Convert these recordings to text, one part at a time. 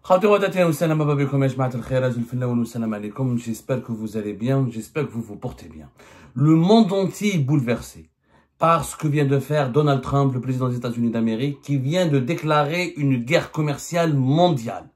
J'espère que vous allez bien, j'espère que vous vous portez bien. Le monde entier est bouleversé par ce que vient de faire Donald Trump, le président des États-Unis d'Amérique, qui vient de déclarer une guerre commerciale mondiale.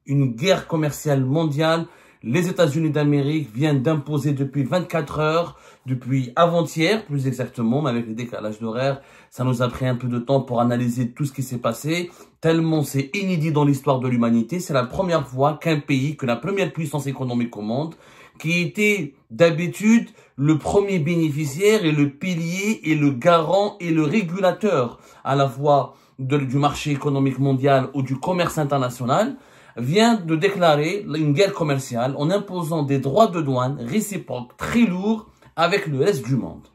Une guerre commerciale mondiale. Les États-Unis d'Amérique viennent d'imposer depuis 24 heures, depuis avant-hier plus exactement, mais avec les décalages d'horaire, ça nous a pris un peu de temps pour analyser tout ce qui s'est passé, tellement c'est inédit dans l'histoire de l'humanité. C'est la première fois qu'un pays, que la première puissance économique au monde, qui était d'habitude le premier bénéficiaire et le pilier et le garant et le régulateur à la fois du marché économique mondial ou du commerce international, vient de déclarer une guerre commerciale en imposant des droits de douane réciproques très lourds avec le reste du monde.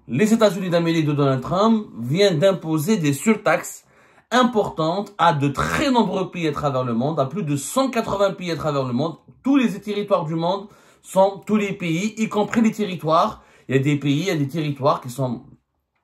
Les États-Unis d'Amérique de Donald Trump viennent d'imposer des surtaxes importantes à de très nombreux pays à travers le monde, à plus de 180 pays à travers le monde. Tous les territoires du monde sont tous les pays, y compris les territoires. Il y a des pays, il y a des territoires qui sont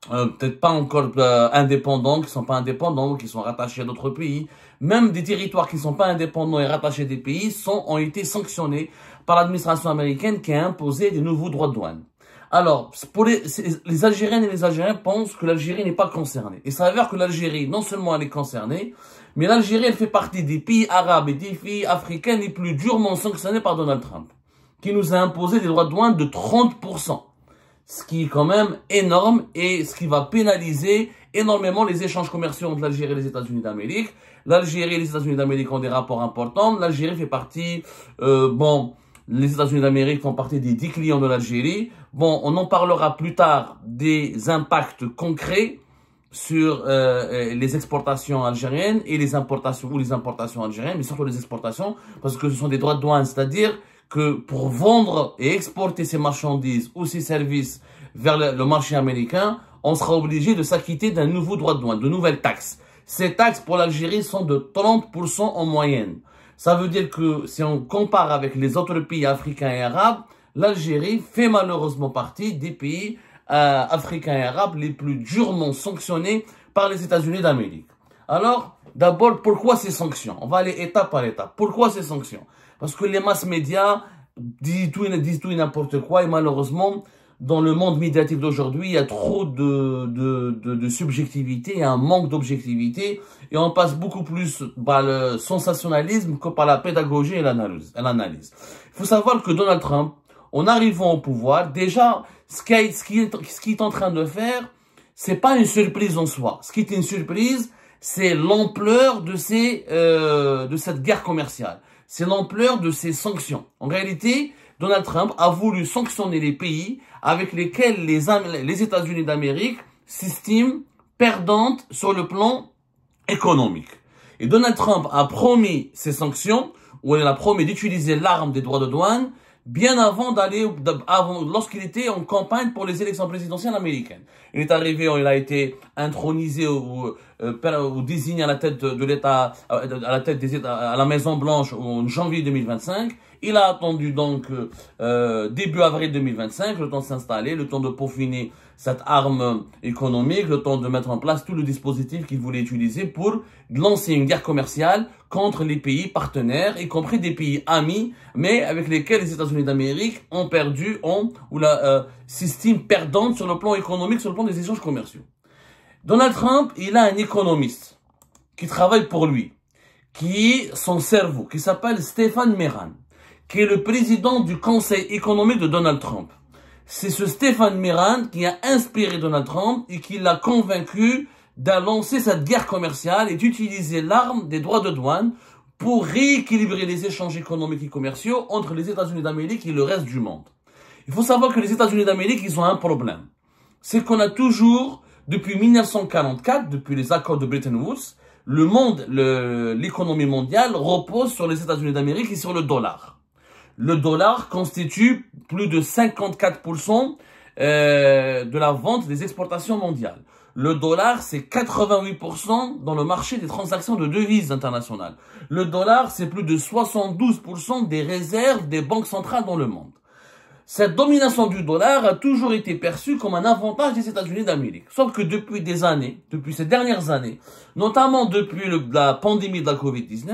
peut-être pas encore indépendants, qui sont pas indépendants, qui sont rattachés à d'autres pays. Même des territoires qui sont pas indépendants et rattachés à des pays ont été sanctionnés par l'administration américaine qui a imposé des nouveaux droits de douane. Alors, pour les Algériennes et les Algériens pensent que l'Algérie n'est pas concernée. Il s'avère que l'Algérie, non seulement elle est concernée, mais l'Algérie, elle fait partie des pays arabes et des pays africains les plus durement sanctionnés par Donald Trump, qui nous a imposé des droits de douane de 30%. Ce qui est quand même énorme et ce qui va pénaliser énormément les échanges commerciaux entre l'Algérie et les États-Unis d'Amérique. L'Algérie et les États-Unis d'Amérique ont des rapports importants. L'Algérie fait partie, les États-Unis d'Amérique font partie des 10 clients de l'Algérie. Bon, on en parlera plus tard des impacts concrets sur les exportations algériennes et les importations algériennes, mais surtout les exportations, parce que ce sont des droits de douane, c'est-à-dire que pour vendre et exporter ces marchandises ou ces services vers le marché américain, on sera obligé de s'acquitter d'un nouveau droit de douane, de nouvelles taxes. Ces taxes pour l'Algérie sont de 30% en moyenne. Ça veut dire que si on compare avec les autres pays africains et arabes, l'Algérie fait malheureusement partie des pays africains et arabes les plus durement sanctionnés par les États-Unis d'Amérique. Alors, d'abord, pourquoi ces sanctions? On va aller étape par étape. Pourquoi ces sanctions? Parce que les masses médias disent tout et n'importe quoi et malheureusement, dans le monde médiatique d'aujourd'hui, il y a trop de subjectivité et un manque d'objectivité et on passe beaucoup plus par le sensationnalisme que par la pédagogie et l'analyse. Il faut savoir que Donald Trump, en arrivant au pouvoir, déjà, ce qu'il est en train de faire, c'est pas une surprise en soi. Ce qui est une surprise, c'est l'ampleur de cette guerre commerciale. C'est l'ampleur de ces sanctions. En réalité, Donald Trump a voulu sanctionner les pays avec lesquels les États-Unis d'Amérique s'estiment perdantes sur le plan économique. Et Donald Trump a promis ces sanctions, ou il a promis d'utiliser l'arme des droits de douane, bien avant lorsqu'il était en campagne pour les élections présidentielles américaines. Il est arrivé, il a été intronisé ou désigné à la tête de l'État, à la tête des États, à la Maison Blanche en janvier 2025. Il a attendu donc début avril 2025, le temps de s'installer, le temps de peaufiner cette arme économique, le temps de mettre en place tout le dispositif qu'il voulait utiliser pour lancer une guerre commerciale contre les pays partenaires, y compris des pays amis, mais avec lesquels les États-Unis d'Amérique ont perdu, s'estiment perdantes sur le plan économique, sur le plan des échanges commerciaux. Donald Trump, il a un économiste qui travaille pour lui, qui est son cerveau, qui s'appelle Stephen Meran, qui est le président du Conseil économique de Donald Trump. C'est ce Stephen Meran qui a inspiré Donald Trump et qui l'a convaincu de lancer cette guerre commerciale et d'utiliser l'arme des droits de douane pour rééquilibrer les échanges économiques et commerciaux entre les États-Unis d'Amérique et le reste du monde. Il faut savoir que les États-Unis d'Amérique, ils ont un problème. C'est qu'on a toujours, depuis 1944, depuis les accords de Bretton Woods, l'économie mondiale repose sur les États-Unis d'Amérique et sur le dollar. Le dollar constitue plus de 54% de la vente des exportations mondiales. Le dollar, c'est 88% dans le marché des transactions de devises internationales. Le dollar, c'est plus de 72% des réserves des banques centrales dans le monde. cette domination du dollar a toujours été perçue comme un avantage des États-Unis d'Amérique. Sauf que depuis des années, depuis ces dernières années, notamment depuis la pandémie de la Covid-19,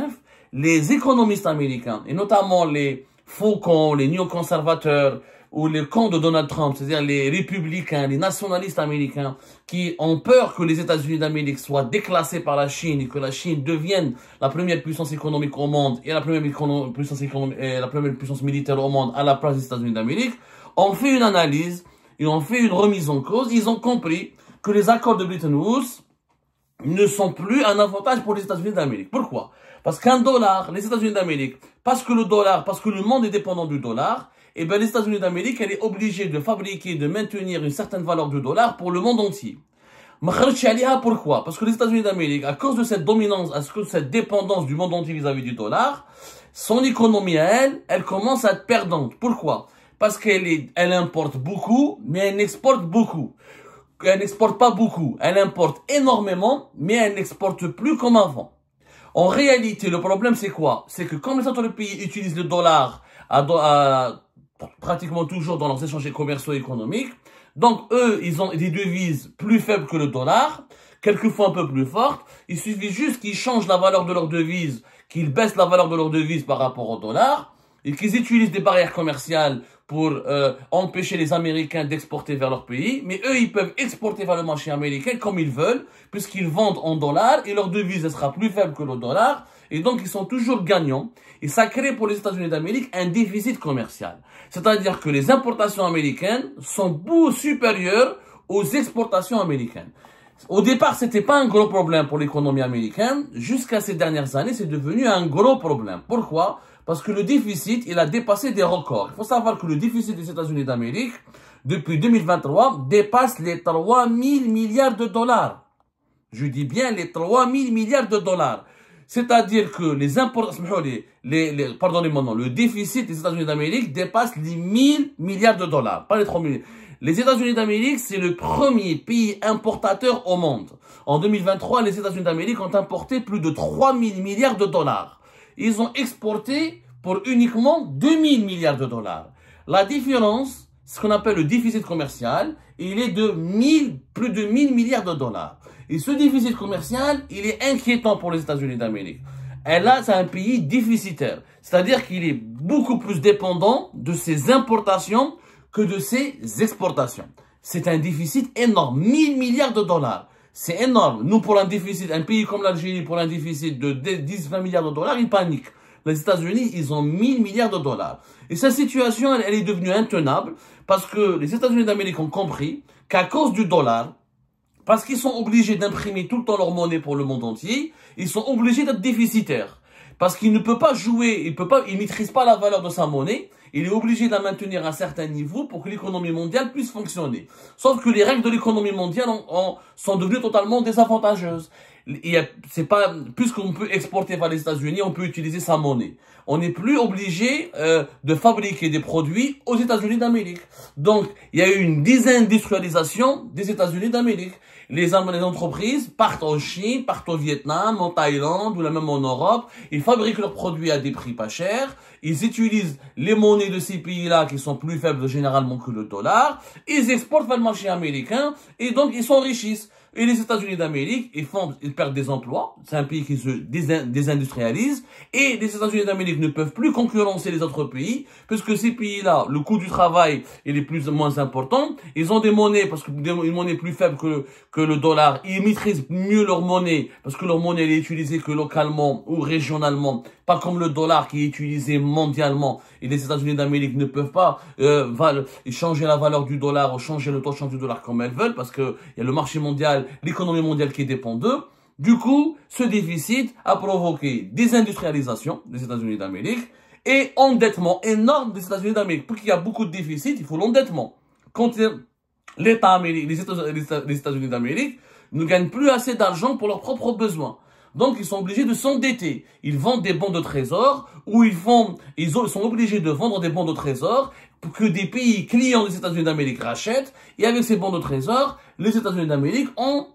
les économistes américains, et notamment les faucons, les néoconservateurs, ou les camps de Donald Trump, c'est-à-dire les républicains, les nationalistes américains, qui ont peur que les États-Unis d'Amérique soient déclassés par la Chine et que la Chine devienne la première puissance économique au monde et la première puissance militaire au monde à la place des États-Unis d'Amérique, ont fait une analyse, ils ont fait une remise en cause, ils ont compris que les accords de Bretton Woods ne sont plus un avantage pour les États-Unis d'Amérique. Pourquoi? Parce qu'un dollar, les États-Unis d'Amérique, parce que le monde est dépendant du dollar, eh bien, les États-Unis d'Amérique, elle est obligée de fabriquer, de maintenir une certaine valeur du dollar pour le monde entier. Pourquoi? Parce que les États-Unis d'Amérique, à cause de cette dominance, à cause de cette dépendance du monde entier vis-à-vis du dollar, son économie à elle commence à être perdante. Pourquoi? Parce elle importe beaucoup, mais elle exporte beaucoup. Elle n'exporte pas beaucoup. Elle importe énormément, mais elle n'exporte plus comme avant. En réalité, le problème, c'est quoi? C'est que comme les autres pays utilisent le dollar pratiquement toujours dans leurs échanges commerciaux et économiques. Donc, eux, ils ont des devises plus faibles que le dollar, quelquefois un peu plus fortes. Il suffit juste qu'ils changent la valeur de leur devise, qu'ils baissent la valeur de leur devise par rapport au dollar, et qu'ils utilisent des barrières commerciales pour empêcher les Américains d'exporter vers leur pays. Mais eux, ils peuvent exporter vers le marché américain comme ils veulent, puisqu'ils vendent en dollars, et leur devise elle sera plus faible que le dollar. Et donc, ils sont toujours gagnants. Et ça crée pour les États-Unis d'Amérique un déficit commercial. C'est-à-dire que les importations américaines sont beaucoup supérieures aux exportations américaines. Au départ, c'était pas un gros problème pour l'économie américaine. Jusqu'à ces dernières années, c'est devenu un gros problème. Pourquoi? Parce que le déficit, il a dépassé des records. Il faut savoir que le déficit des États-Unis d'Amérique, depuis 2023, dépasse les 3 000 milliards de dollars. Je dis bien les 3 000 milliards de dollars. C'est-à-dire que le déficit des États-Unis d'Amérique dépasse les 1000 milliards de dollars, pas les 3 000. Les États-Unis d'Amérique, c'est le premier pays importateur au monde. En 2023, les États-Unis d'Amérique ont importé plus de 3 000 milliards de dollars. Ils ont exporté pour uniquement 2 000 milliards de dollars. La différence, ce qu'on appelle le déficit commercial, il est de plus de 1000 milliards de dollars. Et ce déficit commercial, il est inquiétant pour les États-Unis d'Amérique. Et là, c'est un pays déficitaire. C'est-à-dire qu'il est beaucoup plus dépendant de ses importations que de ses exportations. C'est un déficit énorme. 1000 milliards de dollars. C'est énorme. Nous, pour un déficit, un pays comme l'Algérie, pour un déficit de 10-20 milliards de dollars, il panique. Les États-Unis, ils ont 1000 milliards de dollars. Et cette situation, elle est devenue intenable parce que les États-Unis d'Amérique ont compris qu'à cause du dollar, parce qu'ils sont obligés d'imprimer tout le temps leur monnaie pour le monde entier, ils sont obligés d'être déficitaires. Parce qu'il ne peut pas jouer, il maîtrise pas la valeur de sa monnaie, il est obligé de la maintenir à un certain niveau pour que l'économie mondiale puisse fonctionner. Sauf que les règles de l'économie mondiale sont devenues totalement désavantageuses. Puisqu'on peut exporter vers les États-Unis, on peut utiliser sa monnaie. On n'est plus obligé de fabriquer des produits aux États-Unis d'Amérique. Donc, il y a eu une désindustrialisation des États-Unis d'Amérique. Les entreprises partent en Chine, partent au Vietnam, en Thaïlande ou même en Europe. Ils fabriquent leurs produits à des prix pas chers. Ils utilisent les monnaies de ces pays-là qui sont plus faibles généralement que le dollar. Ils exportent vers le marché américain et donc ils s'enrichissent. Et les États-Unis d'Amérique, ils perdent des emplois. C'est un pays qui se désindustrialise. Et les États-Unis d'Amérique ne peuvent plus concurrencer les autres pays, puisque ces pays-là, le coût du travail, il est moins important. Ils ont des monnaies, parce que une monnaie plus faible que le dollar. Ils maîtrisent mieux leur monnaie, parce que leur monnaie, elle est utilisée que localement ou régionalement. Pas comme le dollar qui est utilisé mondialement. Et les États-Unis d'Amérique ne peuvent pas changer la valeur du dollar ou changer le taux de change du dollar comme elles veulent, parce que il y a le marché mondial, l'économie mondiale qui dépend d'eux. Du coup, ce déficit a provoqué désindustrialisation des États-Unis d'Amérique et endettement énorme des États-Unis d'Amérique. Pour qu'il y a beaucoup de déficit, il faut l'endettement. Quand l'État américain, les États-Unis d'Amérique ne gagnent plus assez d'argent pour leurs propres besoins. Donc, ils sont obligés de s'endetter. Ils vendent des bons de trésor ou ils sont obligés de vendre des bons de trésor pour que des pays clients des États-Unis d'Amérique rachètent. Et avec ces bons de trésor, les États-Unis d'Amérique ont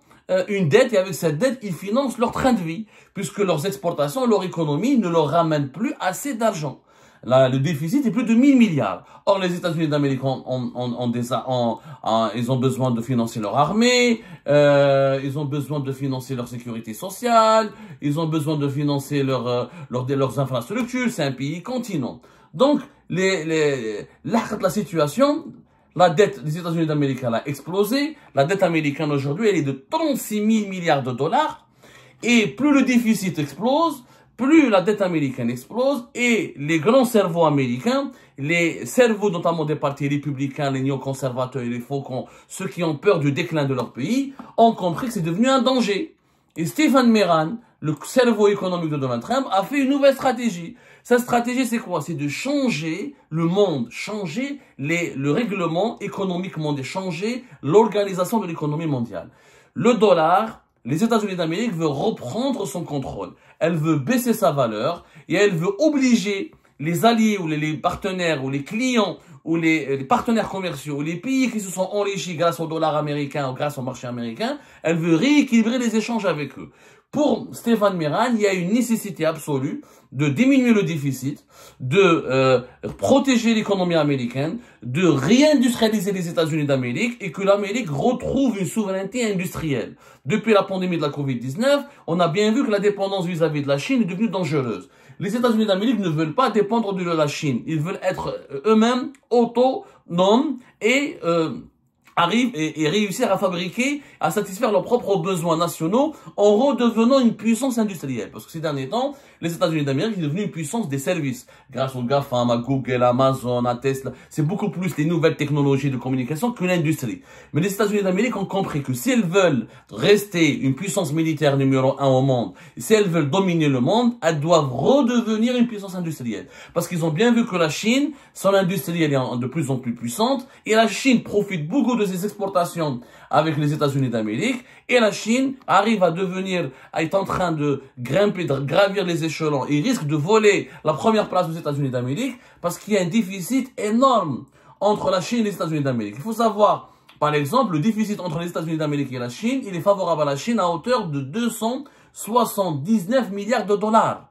une dette et avec cette dette, ils financent leur train de vie puisque leurs exportations, leur économie ne leur ramènent plus assez d'argent. le déficit est plus de 1000 milliards. Or, les États-Unis d'Amérique ils ont besoin de financer leur armée, ils ont besoin de financer leur sécurité sociale, ils ont besoin de financer leurs infrastructures. C'est un pays continent. Donc, la situation, la dette des États-Unis d'Amérique a explosé. La dette américaine aujourd'hui, elle est de 36 000 milliards de dollars. Et plus le déficit explose, plus la dette américaine explose, et les grands cerveaux américains, les cerveaux notamment des partis républicains, les néoconservateurs et les faucons, ceux qui ont peur du déclin de leur pays, ont compris que c'est devenu un danger. Et Stephen Meran, le cerveau économique de Donald Trump, a fait une nouvelle stratégie. Sa stratégie, c'est quoi? C'est de changer le monde, changer le règlement économique mondial, changer l'organisation de l'économie mondiale. Le dollar, les États-Unis d'Amérique veulent reprendre son contrôle. Elle veut baisser sa valeur et elle veut obliger les alliés ou les partenaires ou les clients ou les partenaires commerciaux ou les pays qui se sont enrichis grâce au dollar américain ou grâce au marché américain, elle veut rééquilibrer les échanges avec eux. Pour Stephen Meran, il y a une nécessité absolue de diminuer le déficit, de protéger l'économie américaine, de réindustrialiser les États-Unis d'Amérique et que l'Amérique retrouve une souveraineté industrielle. Depuis la pandémie de la Covid-19, on a bien vu que la dépendance vis-à-vis de la Chine est devenue dangereuse. Les États-Unis d'Amérique ne veulent pas dépendre de la Chine. Ils veulent être eux-mêmes autonomes et réussir à fabriquer, à satisfaire leurs propres besoins nationaux en redevenant une puissance industrielle. Parce que ces derniers temps, les États-Unis d'Amérique sont devenus une puissance des services. Grâce aux GAFAM, à Google, à Amazon, à Tesla. C'est beaucoup plus les nouvelles technologies de communication que l'industrie. Mais les États-Unis d'Amérique ont compris que si elles veulent rester une puissance militaire numéro 1 au monde, si elles veulent dominer le monde, elles doivent redevenir une puissance industrielle. Parce qu'ils ont bien vu que la Chine, son industrie, elle est de plus en plus puissante, et la Chine profite beaucoup de ses exportations avec les États-Unis d'Amérique, et la Chine arrive à est en train de grimper, de gravir les échelons, et risque de voler la première place aux États-Unis d'Amérique, parce qu'il y a un déficit énorme entre la Chine et les États-Unis d'Amérique. Il faut savoir, par exemple, le déficit entre les États-Unis d'Amérique et la Chine, il est favorable à la Chine à hauteur de 279 milliards de dollars.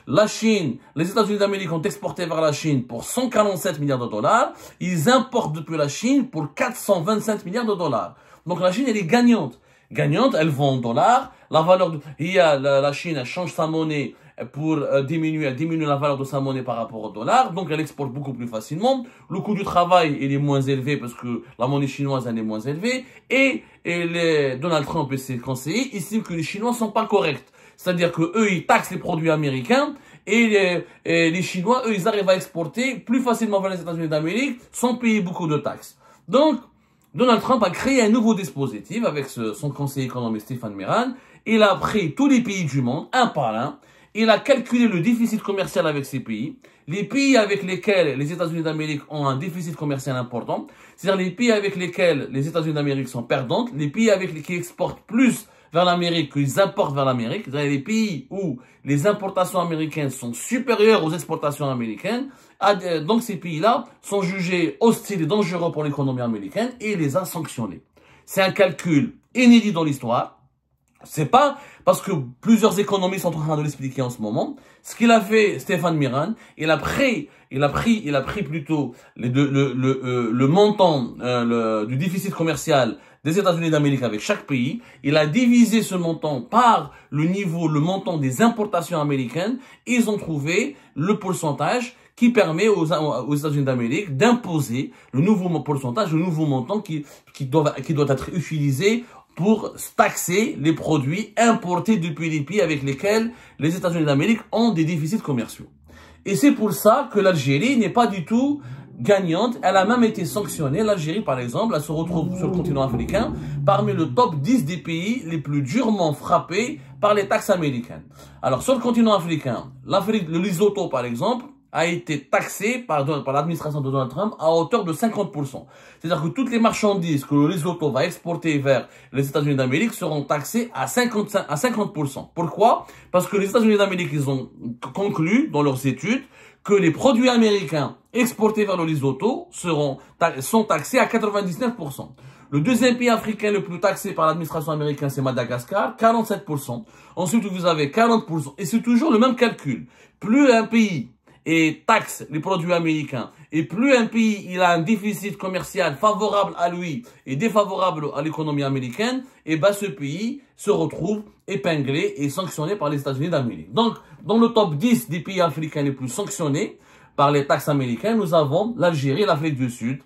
La Chine, les États-Unis d'Amérique ont exporté vers la Chine pour 147 milliards de dollars. Ils importent depuis la Chine pour 427 milliards de dollars. Donc la Chine, elle est gagnante. Gagnante, elle vend en dollars. La valeur la Chine, elle change sa monnaie pour diminuer la valeur de sa monnaie par rapport au dollar. Donc elle exporte beaucoup plus facilement. Le coût du travail, il est moins élevé parce que la monnaie chinoise, elle est moins élevée. Et Donald Trump et ses conseillers estiment que les Chinois sont pas corrects. C'est-à-dire que eux, ils taxent les produits américains et les Chinois, eux, ils arrivent à exporter plus facilement vers les États-Unis d'Amérique sans payer beaucoup de taxes. Donc, Donald Trump a créé un nouveau dispositif avec son conseiller économique Stephen Meran. Il a pris tous les pays du monde, un par un. Il a calculé le déficit commercial avec ces pays. Les pays avec lesquels les États-Unis d'Amérique ont un déficit commercial important, c'est-à-dire les pays avec lesquels les États-Unis d'Amérique sont perdantes, les pays avec lesquels ils exportent plus vers l'Amérique qu'ils importent vers l'Amérique, c'est-à-dire les pays où les importations américaines sont supérieures aux exportations américaines, donc ces pays-là sont jugés hostiles et dangereux pour l'économie américaine et il les a sanctionnés. C'est un calcul inédit dans l'histoire. C'est pas parce que plusieurs économistes sont en train de l'expliquer en ce moment. Ce qu'il a fait Stephen Meran, il a pris plutôt le montant du déficit commercial des États-Unis d'Amérique avec chaque pays. Il a divisé ce montant par le montant des importations américaines. Et ils ont trouvé le pourcentage qui permet aux États-Unis d'Amérique d'imposer le nouveau pourcentage, le nouveau montant qui doit être utilisé pour taxer les produits importés depuis les pays avec lesquels les États-Unis d'Amérique ont des déficits commerciaux. Et c'est pour ça que l'Algérie n'est pas du tout gagnante. Elle a même été sanctionnée. L'Algérie, par exemple, elle se retrouve sur le continent africain parmi le top 10 des pays les plus durement frappés par les taxes américaines. Alors, sur le continent africain, le Lesotho, par exemple, a été taxé par l'administration de Donald Trump à hauteur de 50%. C'est-à-dire que toutes les marchandises que le Lesotho va exporter vers les États-Unis d'Amérique seront taxées à 50%. Pourquoi? Parce que les États-Unis d'Amérique, ils ont conclu dans leurs études que les produits américains exportés vers le Lesotho sont taxés à 99%. Le deuxième pays africain le plus taxé par l'administration américaine, c'est Madagascar, 47%. Ensuite, vous avez 40%. Et c'est toujours le même calcul. Plus un pays et taxe les produits américains, et plus un pays il a un déficit commercial favorable à lui et défavorable à l'économie américaine, et ben ce pays se retrouve épinglé et sanctionné par les États-Unis d'Amérique. Donc, dans le top 10 des pays africains les plus sanctionnés par les taxes américaines, nous avons l'Algérie, l'Afrique du Sud,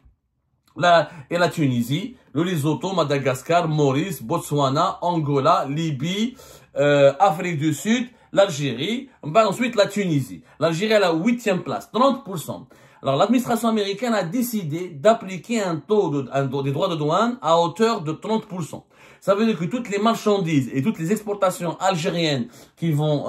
la Tunisie, le Lesotho, Madagascar, Maurice, Botswana, Angola, Libye, Afrique du Sud, l'Algérie, ensuite la Tunisie. L'Algérie est à la 8e place, 30%. Alors l'administration américaine a décidé d'appliquer un taux des droits de douane à hauteur de 30%. Ça veut dire que toutes les marchandises et toutes les exportations algériennes qui vont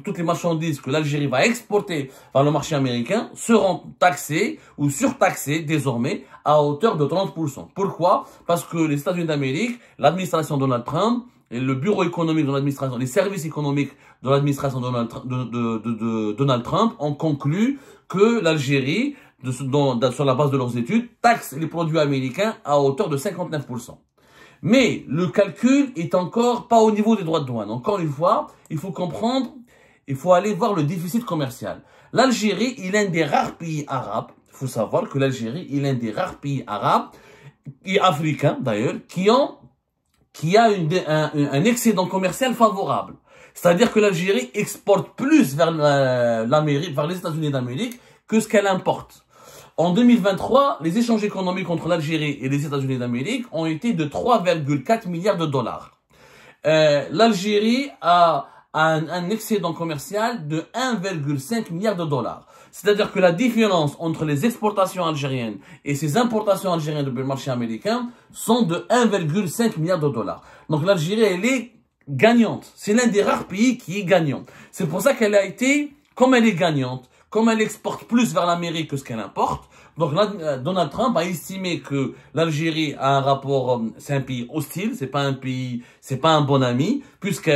toutes les marchandises que l'Algérie va exporter vers le marché américain seront taxées ou surtaxées désormais à hauteur de 30%. Pourquoi? Parce que les États-Unis d'Amérique, l'administration Donald Trump et le bureau économique de l'administration, les services économiques de l'administration de Donald Trump ont conclu que l'Algérie, sur la base de leurs études, taxe les produits américains à hauteur de 59%. Mais le calcul est encore pas au niveau des droits de douane. Encore une fois, il faut comprendre, il faut aller voir le déficit commercial. L'Algérie, il est un des rares pays arabes. Il faut savoir que l'Algérie, il est un des rares pays arabes, et africains d'ailleurs, qui a un excédent commercial favorable. C'est-à-dire que l'Algérie exporte plus vers vers les États-Unis d'Amérique que ce qu'elle importe. En 2023, les échanges économiques entre l'Algérie et les États-Unis d'Amérique ont été de 3,4 milliards de dollars. L'Algérie a un excédent commercial de 1,5 milliard de dollars. C'est-à-dire que la différence entre les exportations algériennes et ces importations algériennes depuis le marché américain sont de 1,5 milliard de dollars. Donc l'Algérie, elle est gagnante. C'est l'un des rares pays qui est gagnant. C'est pour ça qu'elle a été, comme elle est gagnante, comme elle exporte plus vers l'Amérique que ce qu'elle importe, donc Donald Trump a estimé que l'Algérie a un rapport, c'est un pays hostile, c'est pas un bon ami, puisque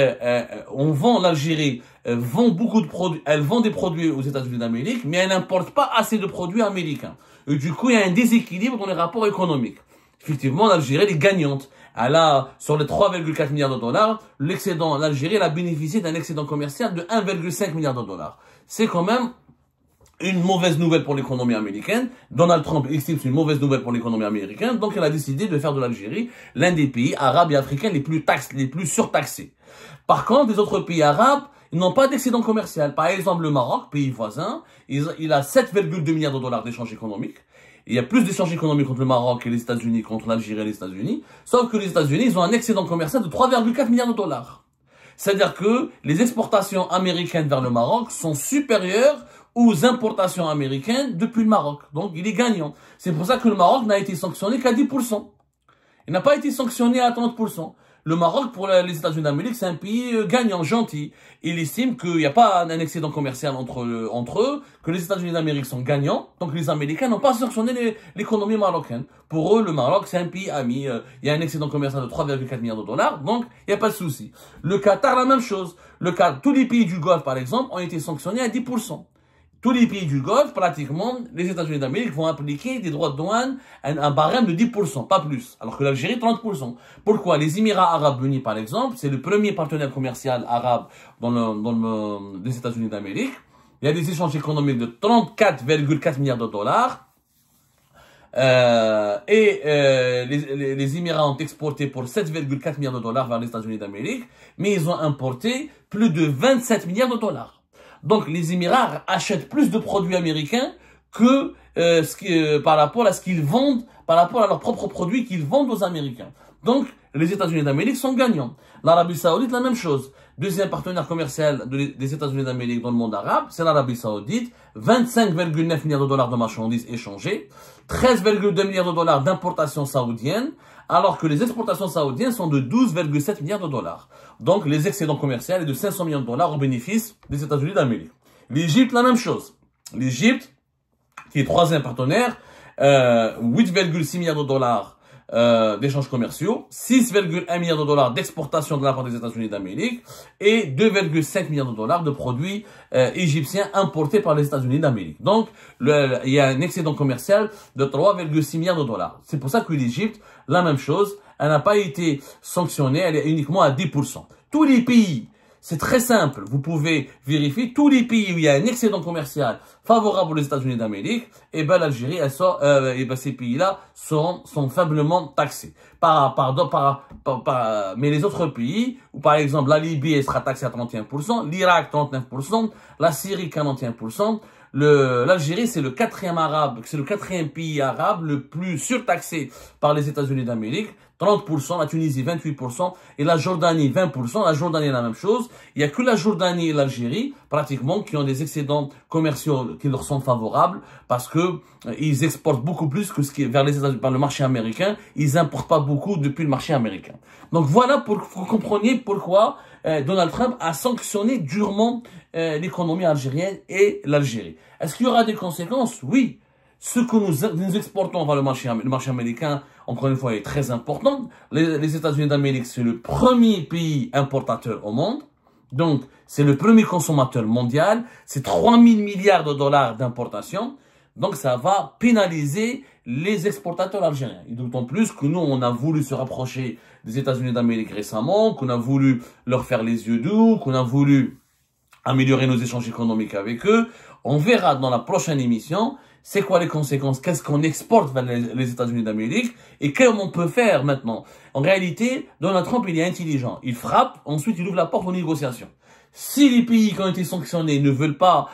l'Algérie vend beaucoup de produits, elle vend des produits aux États-Unis d'Amérique, mais elle n'importe pas assez de produits américains. Et du coup, il y a un déséquilibre dans les rapports économiques. Effectivement, l'Algérie est gagnante. Elle a, sur les 3,4 milliards de dollars, l'Algérie a bénéficié d'un excédent commercial de 1,5 milliard de dollars. C'est quand même une mauvaise nouvelle pour l'économie américaine. Donald Trump estime que c'est une mauvaise nouvelle pour l'économie américaine, donc elle a décidé de faire de l'Algérie l'un des pays arabes et africains les plus surtaxés. Par contre, les autres pays arabes, ils n'ont pas d'excédent commercial. Par exemple, le Maroc, pays voisin, il a 7,2 milliards de dollars d'échanges économiques. Il y a plus d'échanges économiques entre le Maroc et les États-Unis qu'entre l'Algérie et les États-Unis. Sauf que les États-Unis, ils ont un excédent commercial de 3,4 milliards de dollars. C'est-à-dire que les exportations américaines vers le Maroc sont supérieures aux importations américaines depuis le Maroc. Donc, il est gagnant. C'est pour ça que le Maroc n'a été sanctionné qu'à 10%. Il n'a pas été sanctionné à 30%. Le Maroc, pour les États-Unis d'Amérique, c'est un pays gagnant, gentil. Il estime qu'il n'y a pas un excédent commercial entre eux, que les États-Unis d'Amérique sont gagnants. Donc, les Américains n'ont pas sanctionné l'économie marocaine. Pour eux, le Maroc, c'est un pays ami. Il y a un excédent commercial de 3,4 milliards de dollars. Donc, il n'y a pas de souci. Le Qatar, la même chose. Tous les pays du Golfe, par exemple, ont été sanctionnés à 10%. Tous les pays du Golfe, pratiquement, les États-Unis d'Amérique vont appliquer des droits de douane, un barème de 10%, pas plus. Alors que l'Algérie, 30%. Pourquoi? Les Émirats Arabes Unis, par exemple, c'est le premier partenaire commercial arabe des États-Unis d'Amérique. Il y a des échanges économiques de 34,4 milliards de dollars. Les Émirats ont exporté pour 7,4 milliards de dollars vers les États-Unis d'Amérique, mais ils ont importé plus de 27 milliards de dollars. Donc, les Émirats achètent plus de produits américains que par rapport à ce qu'ils vendent, par rapport à leurs propres produits qu'ils vendent aux Américains. Donc, les États-Unis d'Amérique sont gagnants. L'Arabie Saoudite, la même chose. Deuxième partenaire commercial des États-Unis d'Amérique dans le monde arabe, c'est l'Arabie Saoudite. 25,9 milliards de dollars de marchandises échangées, 13,2 milliards de dollars d'importations saoudiennes, alors que les exportations saoudiennes sont de 12,7 milliards de dollars. Donc, les excédents commerciaux est de 500 millions de dollars au bénéfice des États-Unis d'Amérique. L'Égypte, la même chose. L'Égypte, qui est troisième partenaire, 8,6 milliards de dollars d'échanges commerciaux, 6,1 milliards de dollars d'exportation de la part des États-Unis d'Amérique et 2,5 milliards de dollars de produits égyptiens importés par les États-Unis d'Amérique. Donc, il y a un excédent commercial de 3,6 milliards de dollars. C'est pour ça que l'Égypte, la même chose, elle n'a pas été sanctionnée, elle est uniquement à 10%. Tous les pays C'est très simple. Vous pouvez vérifier tous les pays où il y a un excédent commercial favorable aux États-Unis d'Amérique. Et ben l'Algérie, ces pays-là sont faiblement taxés. Mais les autres pays, où par exemple la Libye elle sera taxée à 31%, l'Irak 39%, la Syrie 41%. L'Algérie, c'est le quatrième pays arabe le plus surtaxé par les États-Unis d'Amérique. 30%, la Tunisie 28% et la Jordanie 20%. La Jordanie la même chose. Il n'y a que la Jordanie et l'Algérie, pratiquement, qui ont des excédents commerciaux qui leur sont favorables parce que ils exportent beaucoup plus que ce qui est vers les États-Unis par le marché américain. Ils importent pas beaucoup depuis le marché américain. Donc voilà pour que vous compreniez pourquoi Donald Trump a sanctionné durement l'économie algérienne et l'Algérie. Est-ce qu'il y aura des conséquences? Oui. Ce que nous exportons vers le marché américain, encore une fois, est très important. Les États-Unis d'Amérique, c'est le premier pays importateur au monde. Donc, c'est le premier consommateur mondial. C'est 3 000 milliards de dollars d'importation. Donc, ça va pénaliser les exportateurs algériens. Et d'autant plus que nous, on a voulu se rapprocher des États-Unis d'Amérique récemment, qu'on a voulu leur faire les yeux doux, qu'on a voulu améliorer nos échanges économiques avec eux. On verra dans la prochaine émission c'est quoi les conséquences, qu'est-ce qu'on exporte vers les États-Unis d'Amérique et comment on peut faire maintenant. En réalité, Donald Trump, il est intelligent. Il frappe, ensuite il ouvre la porte aux négociations. Si les pays qui ont été sanctionnés ne veulent pas,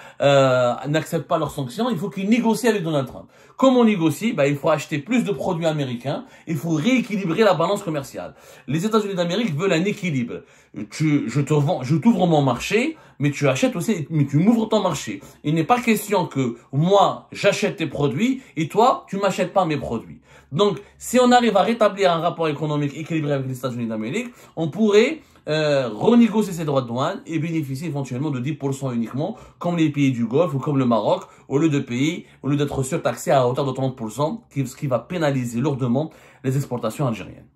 n'acceptent pas leurs sanctions, il faut qu'ils négocient avec Donald Trump. Comment on négocie? Il faut acheter plus de produits américains. Il faut rééquilibrer la balance commerciale. Les États-Unis d'Amérique veulent un équilibre. Je t'ouvre mon marché, mais tu achètes aussi, mais tu m'ouvres ton marché. Il n'est pas question que moi, j'achète tes produits et toi, tu m'achètes pas mes produits. Donc, si on arrive à rétablir un rapport économique équilibré avec les États-Unis d'Amérique, on pourrait renégocier ses droits de douane et bénéficier éventuellement de 10% uniquement, comme les pays du Golfe ou comme le Maroc, au lieu d'être surtaxé à hauteur de 30%, ce qui va pénaliser lourdement les exportations algériennes.